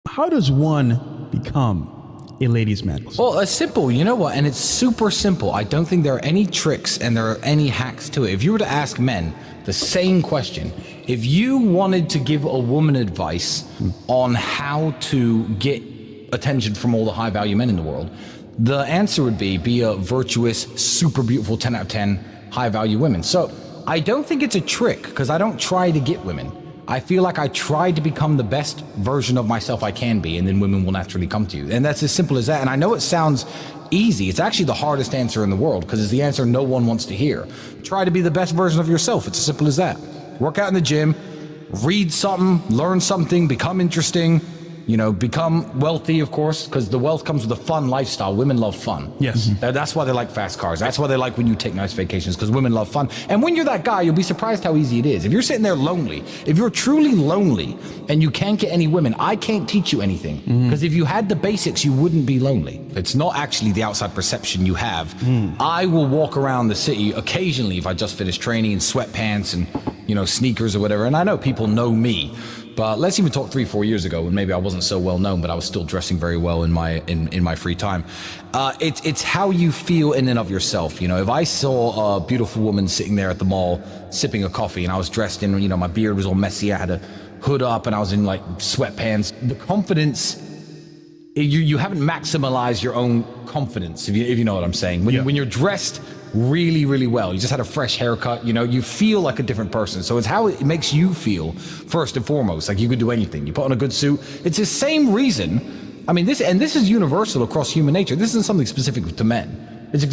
How does one become a ladies' man? Well, it's simple, you know what? And it's super simple. I don't think there are any tricks and there are any hacks to it. If you were to ask men the same question, if you wanted to give a woman advice on how to get attention from all the high value men in the world, the answer would be a virtuous, super beautiful 10 out of 10 high value women. So I don't think it's a trick because I don't try to get women. I feel like I try to become the best version of myself I can be, and then women will naturally come to you. And that's as simple as that. And I know it sounds easy. It's actually the hardest answer in the world because it's the answer no one wants to hear. Try to be the best version of yourself. It's as simple as that. Work out in the gym, read something, learn something, become interesting, you know, become wealthy, of course, because the wealth comes with a fun lifestyle. Women love fun. Yes. That's why they like fast cars. That's why they like when you take nice vacations, because women love fun. And when you're that guy, you'll be surprised how easy it is. If you're sitting there lonely, if you're truly lonely and you can't get any women, I can't teach you anything. Because if you had the basics, you wouldn't be lonely. It's not actually the outside perception you have. I will walk around the city occasionally if I just finished training in sweatpants and, you know, sneakers or whatever. And I know people know me. But let's even talk 3-4 years ago when maybe I wasn't so well known, but I was still dressing very well in my free time. It's how you feel in and of yourself. You know, if I saw a beautiful woman sitting there at the mall sipping a coffee and I was dressed in, you know, my beard was all messy, I had a hood up and I was in like sweatpants, the confidence, you haven't maximized your own confidence, if you know what I'm saying. When you're dressed really, really well, you just had a fresh haircut, you know, you feel like a different person. So it's how it makes you feel first and foremost, like you could do anything. You put on a good suit. It's the same reason. I mean, this is universal across human nature. This isn't something specific to men. It's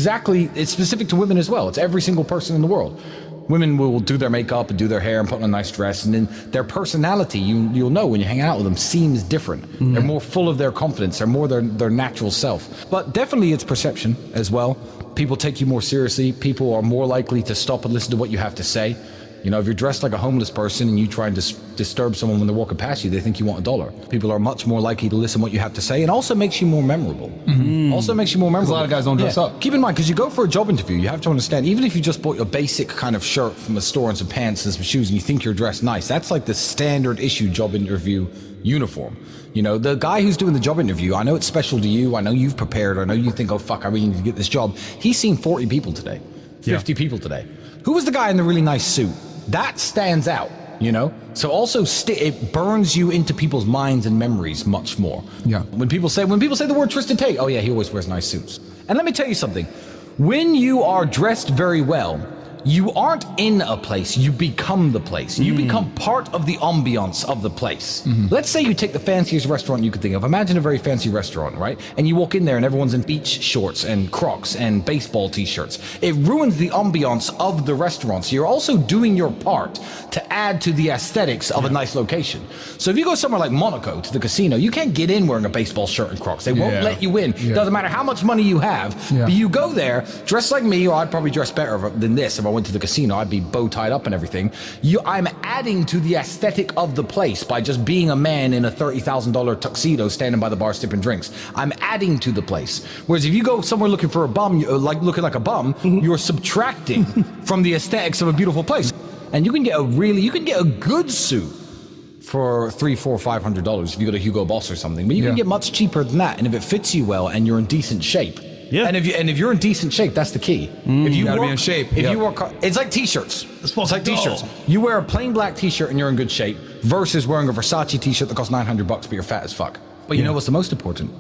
specific to women as well. It's every single person in the world. Women will do their makeup and do their hair and put on a nice dress, and then their personality, you'll know when you hang out with them, seems different. They're more full of their confidence. They're more their natural self. But definitely it's perception as well. People take you more seriously. People are more likely to stop and listen to what you have to say. You know, if you're dressed like a homeless person and you try and disturb someone when they're walking past you, they think you want $1. People are much more likely to listen to what you have to say, and also makes you more memorable. Also makes you more memorable. A lot of guys don't dress up. Keep in mind, because you go for a job interview, you have to understand, even if you just bought a basic kind of shirt from a store and some pants and some shoes and you think you're dressed nice, that's like the standard issue job interview uniform. You know, the guy who's doing the job interview, I know it's special to you, I know you've prepared, I know you think, oh fuck, I really need to get this job. He's seen 40 people today, 50 people today. Who was the guy in the really nice suit? That stands out, you know? So also it burns you into people's minds and memories much more. Yeah. When people say the word Tristan Tate, oh yeah, he always wears nice suits. And let me tell you something, when you are dressed very well, you aren't in a place, you become the place. You become part of the ambiance of the place. Let's say you take the fanciest restaurant you could think of. Imagine a very fancy restaurant, right? And you walk in there and everyone's in beach shorts and Crocs and baseball t-shirts. It ruins the ambiance of the restaurant. So you're also doing your part to add to the aesthetics of a nice location. So if you go somewhere like Monaco to the casino, you can't get in wearing a baseball shirt and Crocs. They won't let you in. Doesn't matter how much money you have. But you go there dressed like me, or I'd probably dress better than this if I went to the casino. I'd be bow tied up and everything. I'm adding to the aesthetic of the place by just being a man in a $30,000 tuxedo standing by the bar sipping drinks. I'm adding to the place. Whereas if you go somewhere looking for a bum, like looking like a bum, you're subtracting from the aesthetics of a beautiful place. And you can get a good suit for $300, $400, $500 if you go to Hugo Boss or something. But you can get much cheaper than that. And if it fits you well and you're in decent shape. Yeah. And if you're in decent shape, that's the key. If you gotta be in shape. If you work, it's like t-shirts. It's like t-shirts. You wear a plain black t-shirt and you're in good shape versus wearing a Versace t-shirt that costs $900 but you're fat as fuck. But you know what's the most important?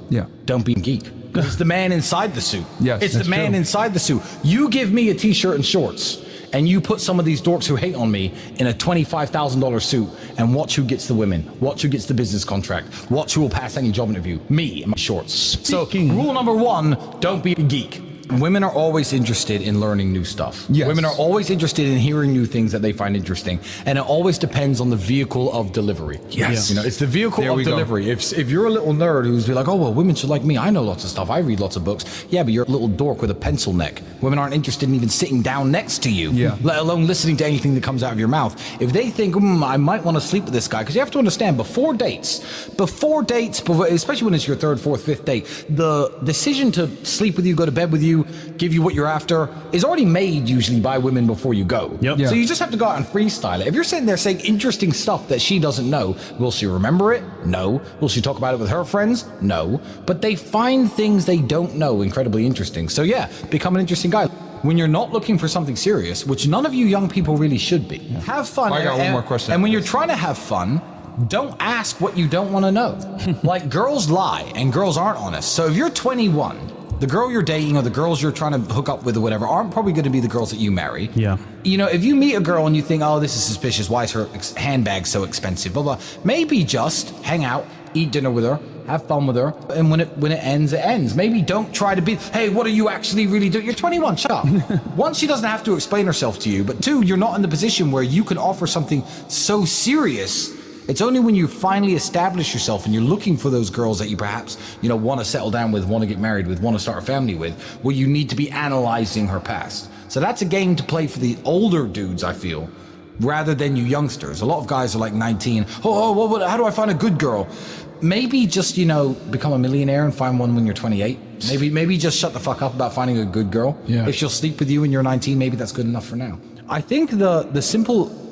Don't be a geek. Because it's the man inside the suit. Yes, it's the man inside the suit. You give me a t-shirt and shorts and you put some of these dorks who hate on me in a $25,000 suit and watch who gets the women, watch who gets the business contract, watch who will pass any job interview, me in my shorts. So rule number 1, don't be a geek. Women are always interested in learning new stuff. Yes. Women are always interested in hearing new things that they find interesting. And it always depends on the vehicle of delivery. Yes. You know, it's the vehicle of delivery. If you're a little nerd who's like, oh, well, women should like me. I know lots of stuff. I read lots of books. Yeah, but you're a little dork with a pencil neck. Women aren't interested in even sitting down next to you, let alone listening to anything that comes out of your mouth. If they think, I might want to sleep with this guy, because you have to understand, before dates, especially when it's your 3rd, 4th, 5th date, the decision to sleep with you, go to bed with you, give you what you're after is already made usually by women before you go. Yep. Yeah. So you just have to go out and freestyle it. If you're sitting there saying interesting stuff that she doesn't know, will she remember it? No. Will she talk about it with her friends? No. But they find things they don't know incredibly interesting. So yeah, become an interesting guy. When you're not looking for something serious, which none of you young people really should be, have fun. I got one more question. And when you're trying to have fun, don't ask what you don't want to know. Like, girls lie and girls aren't honest. So if you're 21, the girl you're dating or the girls you're trying to hook up with or whatever aren't probably going to be the girls that you marry. Yeah. You know, if you meet a girl and you think, oh, this is suspicious, why is her handbag so expensive, blah, blah, maybe just hang out, eat dinner with her, have fun with her, and when it ends, it ends. Maybe don't try to be, hey, what are you actually really doing? You're 21, shut up. One, she doesn't have to explain herself to you, but two, you're not in the position where you can offer something so serious. It's only when you finally establish yourself and you're looking for those girls that you perhaps, you know, want to settle down with, want to get married with, want to start a family with, where you need to be analyzing her past. So that's a game to play for the older dudes, I feel, rather than you youngsters. A lot of guys are like 19. How do I find a good girl? Maybe just, you know, become a millionaire and find one when you're 28. Maybe just shut the fuck up about finding a good girl. Yeah. If she'll sleep with you when you're 19, maybe that's good enough for now. I think the simple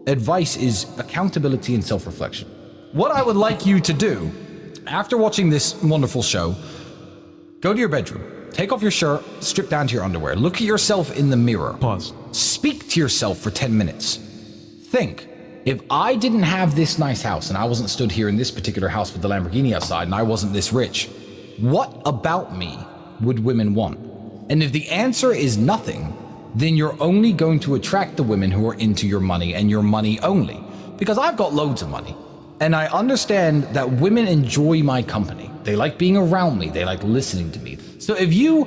advice is accountability and self-reflection. What I would like you to do after watching this wonderful show, go to your bedroom, take off your shirt, strip down to your underwear, look at yourself in the mirror. Pause. Speak to yourself for 10 minutes. Think, if I didn't have this nice house and I wasn't stood here in this particular house with the Lamborghini outside and I wasn't this rich, what about me would women want? And if the answer is nothing, then you're only going to attract the women who are into your money and your money only. Because I've got loads of money. And I understand that women enjoy my company. They like being around me. They like listening to me. So if you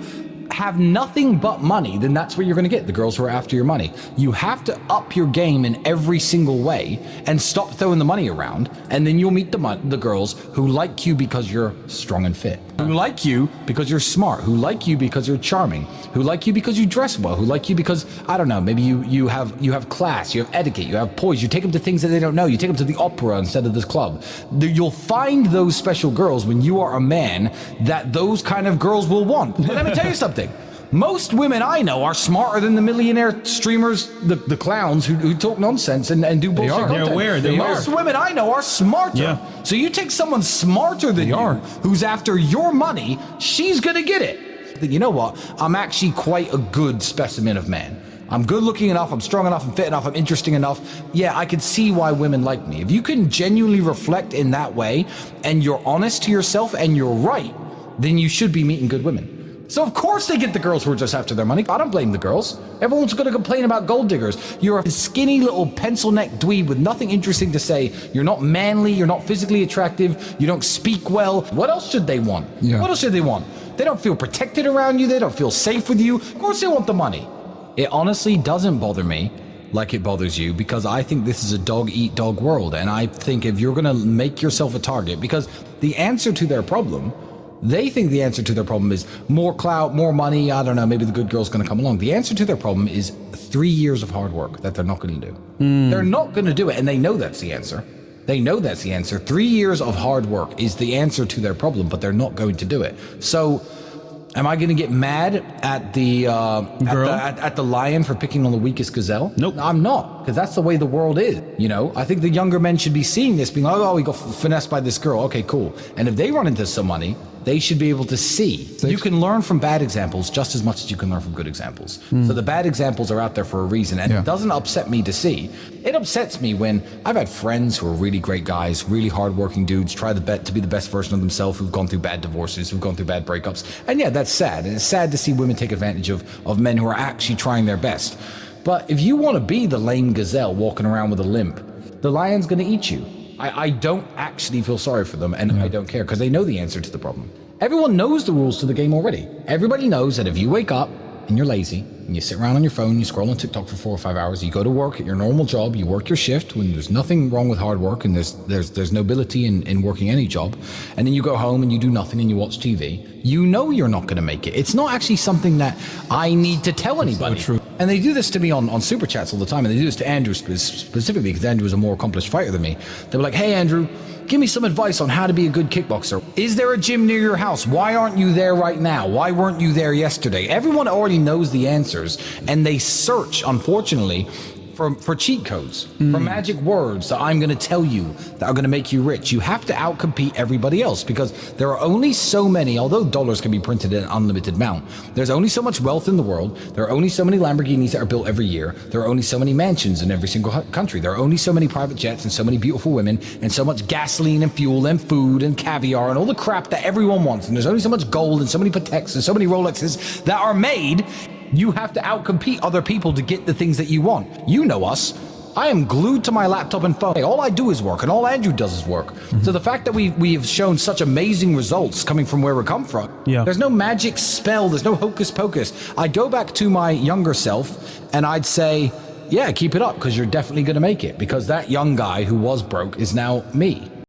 have nothing but money, then that's what you're going to get, the girls who are after your money. You have to up your game in every single way and stop throwing the money around, and then you'll meet the girls who like you because you're strong and fit, who like you because you're smart, who like you because you're charming, who like you because you dress well, who like you because, I don't know, maybe you have class, you have etiquette, you have poise, you take them to things that they don't know, you take them to the opera instead of this club. You'll find those special girls when you are a man that those kind of girls will want. But let me tell you something. Most women I know are smarter than the millionaire streamers, the clowns who talk nonsense and do bullshit content. They're aware. Most women I know are smarter. Yeah. So you take someone smarter than you, who's after your money, she's gonna get it. You know what? I'm actually quite a good specimen of man. I'm good looking enough, I'm strong enough, I'm fit enough, I'm interesting enough. Yeah, I can see why women like me. If you can genuinely reflect in that way, and you're honest to yourself and you're right, then you should be meeting good women. So of course they get the girls who are just after their money. I don't blame the girls. Everyone's going to complain about gold diggers. You're a skinny little pencil neck dweeb with nothing interesting to say. You're not manly, you're not physically attractive, you don't speak well. What else should they want? Yeah. What else should they want? They don't feel protected around you, they don't feel safe with you. Of course they want the money. It honestly doesn't bother me like it bothers you, because I think this is a dog-eat-dog world, and I think if you're going to make yourself a target, because the answer to their problem, they think the answer to their problem is more clout, more money, I don't know, maybe the good girl's going to come along. The answer to their problem is 3 years of hard work that they're not going to do. They're not going to do it, and they know that's the answer. They know that's the answer. 3 years of hard work is the answer to their problem, but they're not going to do it. So am I going to get mad at the at the lion for picking on the weakest gazelle? Nope. I'm not, because that's the way the world is. You know, I think the younger men should be seeing this, being like, oh, we got finessed by this girl. Okay, cool. And if they run into some money, they should be able to see. You can learn from bad examples just as much as you can learn from good examples. So the bad examples are out there for a reason, and it doesn't upset me to see. It upsets me when I've had friends who are really great guys, really hardworking dudes, try to be the best version of themselves, who've gone through bad divorces, who've gone through bad breakups. And yeah, that's sad. And it's sad to see women take advantage of men who are actually trying their best. But if you want to be the lame gazelle walking around with a limp, the lion's going to eat you. I don't actually feel sorry for them, and I don't care, because they know the answer to the problem. Everyone knows the rules to the game already. Everybody knows that if you wake up and you're lazy and you sit around on your phone, you scroll on TikTok for 4 or 5 hours, you go to work at your normal job, you work your shift when there's nothing wrong with hard work and there's nobility in working any job, and then you go home and you do nothing and you watch TV, you know you're not going to make it. It's not actually something that I need to tell anybody. So true. And they do this to me on Super Chats all the time, and they do this to Andrew specifically, because Andrew is a more accomplished fighter than me. They were like, hey Andrew, Give me some advice on how to be a good kickboxer. Is there a gym near your house? Why aren't you there right now? Why weren't you there yesterday? Everyone already knows the answers, and they search, unfortunately, for cheat codes, for magic words that I'm going to tell you that are going to make you rich. You have to outcompete everybody else because there are only so many, although dollars can be printed in an unlimited amount, there's only so much wealth in the world. There are only so many Lamborghinis that are built every year. There are only so many mansions in every single country. There are only so many private jets and so many beautiful women and so much gasoline and fuel and food and caviar and all the crap that everyone wants. And there's only so much gold and so many Pateks and so many Rolexes that are made. You have to outcompete other people to get the things that you want. You know us. I am glued to my laptop and phone. All I do is work, and all Andrew does is work. So the fact that we have shown such amazing results coming from where we come from, there's no magic spell, there's no hocus pocus. I go back to my younger self, and I'd say, yeah, keep it up, because you're definitely going to make it, because that young guy who was broke is now me.